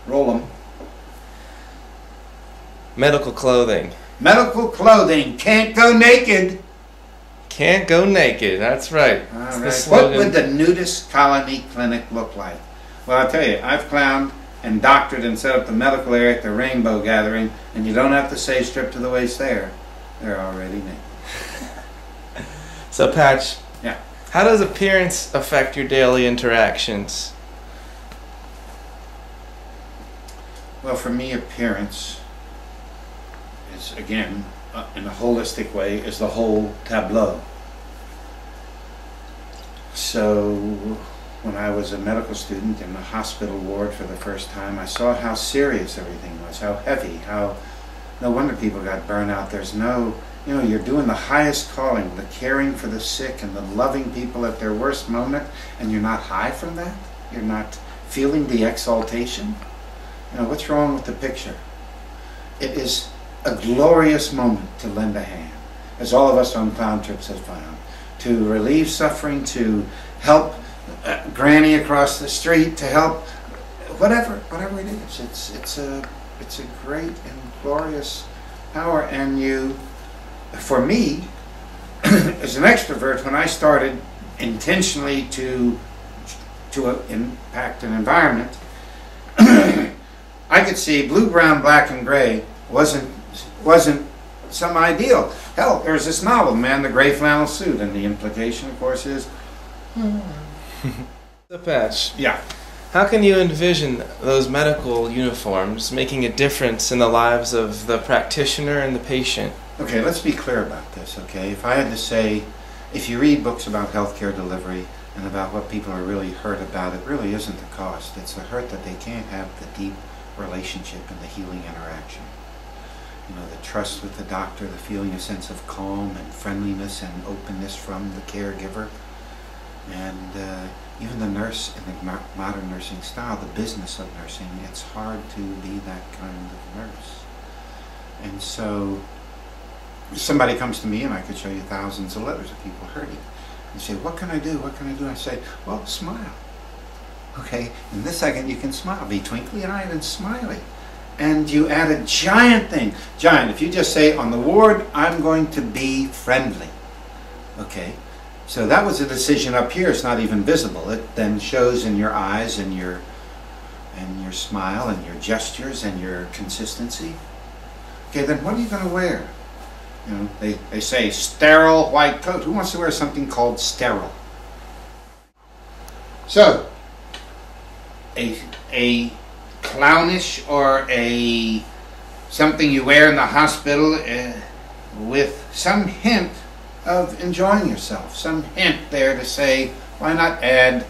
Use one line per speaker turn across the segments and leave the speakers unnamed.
Roll them.
Medical clothing.
Medical clothing. Can't go naked.
Can't go naked. That's right.
All
That's the
right.
slogan.
What would the nudist colony clinic look like? Well, I'll tell you, I've clowned and doctored and set up the medical area at the Rainbow Gathering, and you don't have to say strip to the waist there. They're already naked.
So, Patch,
Yeah.
how does appearance affect your daily interactions?
Well, for me, appearance is, again, in a holistic way, is the whole tableau. So, when I was a medical student in the hospital ward for the first time, I saw how serious everything was, how heavy, how no wonder people got burnt out. There's no, you're doing the highest calling, the caring for the sick and the loving people at their worst moment, and you're not high from that? You're not feeling the exaltation? What's wrong with the picture? It is a glorious moment to lend a hand, as all of us on clown trips have found, to relieve suffering, to help Granny across the street, to help whatever it is. It's a great and glorious power. And for me, as an extrovert, when I started intentionally to impact an environment, I could see blue, brown, black, and gray wasn't some ideal. Hell, there's this novel, Man the Gray Flannel Suit, and the implication, of course, is...
The Patch,
Yeah.
how can you envision those medical uniforms making a difference in the lives of the practitioner and the patient?
Okay, let's be clear about this, okay? If I had to say, if you read books about healthcare delivery and about what people are really hurt about, it really isn't the cost. It's the hurt that they can't have the deep relationship and the healing interaction. The trust with the doctor, the feeling a sense of calm and friendliness and openness from the caregiver. And even the nurse in the modern nursing style, the business of nursing, it's hard to be that kind of nurse. And so, if somebody comes to me, and I could show you thousands of letters of people hurting, and say, what can I do? What can I do? I say, well, smile. Okay, in this second you can smile. Be twinkly-eyed and smiley. And you add a giant thing. Giant, if you just say, on the ward, I'm going to be friendly. Okay, so that was a decision up here. It's not even visible. It then shows in your eyes and your smile and your gestures and your consistency. Okay, then what are you going to wear? They say sterile white coat. Who wants to wear something called sterile? So, a clownish or something you wear in the hospital with some hint of enjoying yourself, some hint there to say, why not add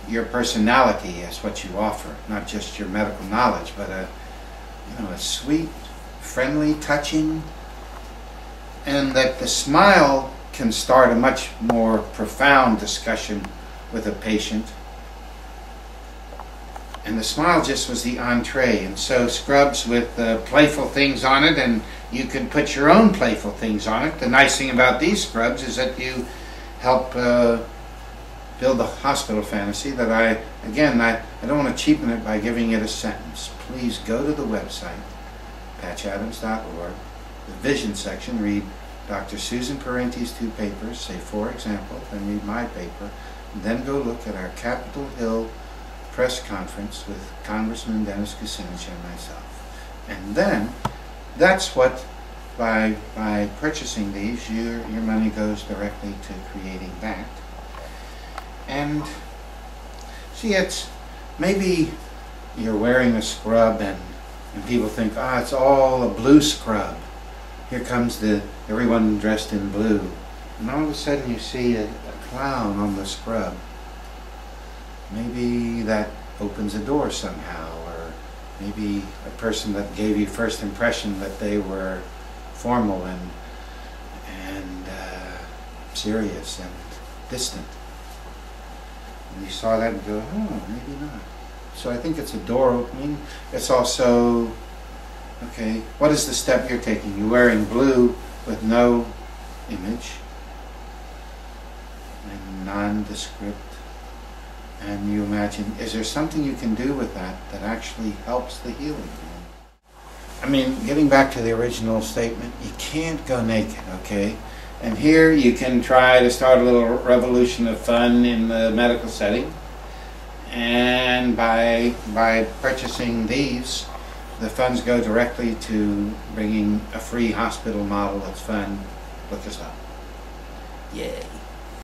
your personality as what you offer, not just your medical knowledge, but a sweet, friendly, touching, and that the smile can start a much more profound discussion with a patient. And the smile just was the entree, and so scrubs with playful things on it, and you can put your own playful things on it. The nice thing about these scrubs is that you help build the hospital fantasy that I don't want to cheapen it by giving it a sentence. Please go to the website, patchadams.org, the vision section, read Dr. Susan Parenti's 2 papers, say for example, then read my paper, and then go look at our Capitol Hill press conference with Congressman Dennis Kucinich and myself. And then, that's what, by purchasing these, your money goes directly to creating that. And, see, it's, maybe you're wearing a scrub and people think, it's all a blue scrub. Here comes everyone dressed in blue. And all of a sudden you see a clown on the scrub. Maybe that opens a door somehow, or maybe a person that gave you first impression that they were formal and serious and distant. And you saw that and go, maybe not. So I think it's a door opening. It's also, okay, what is the step you're taking? You're wearing blue with no image and nondescript And you imagine, is there something you can do with that that actually helps the healing? I mean, getting back to the original statement, you can't go naked, okay? And here you can try to start a little revolution of fun in the medical setting. And by purchasing these, the funds go directly to bringing a free hospital model that's fun. Look us up. Yay.